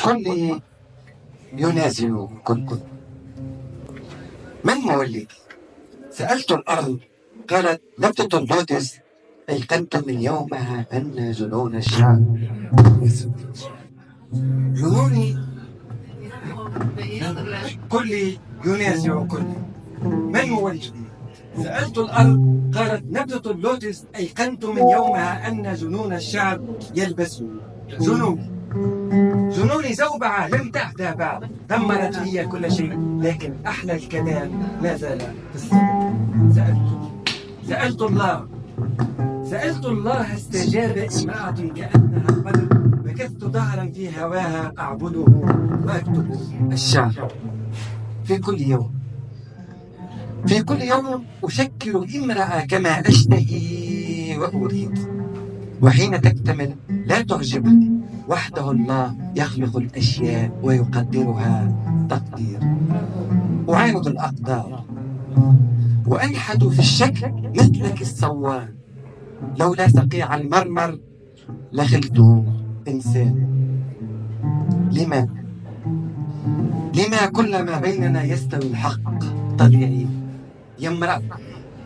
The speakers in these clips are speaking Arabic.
كل ينازل كل من مولد. سألت الأرض قالت نبتة اللوتس، أيقنت من يومها أن جنون الشعب جنوني. كل ينازع كل من مولد. سألت الأرض قالت نبتة اللوتس، أيقنت من يومها أن جنون الشعب يلبس جنوني زوبعة لم تهدى بعد، دمرت لي كل شيء، لكن أحلى الكلام ما زال في الصدر. سألت الله استجاب إمعة كأنها قدر، مكثت دهرا في هواها أعبده وأكتب الشعر. في كل يوم أشكل امرأة كما أشتهي وأريد، وحين تكتمل لا تعجبني، وحده الله يخلق الأشياء ويقدرها تقدير. أعاند الأقدار وأنحت في الشكل مثلك الصوان، لولا صقيع المرمر لخلت إنسان. لما كل ما بيننا يستوي الحق طبيعي؟ يا امرأة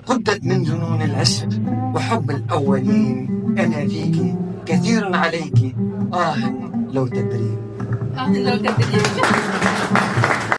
قدت من جنون العشق وحب الأولين، أنا فيك كثير عليك، لو تدري.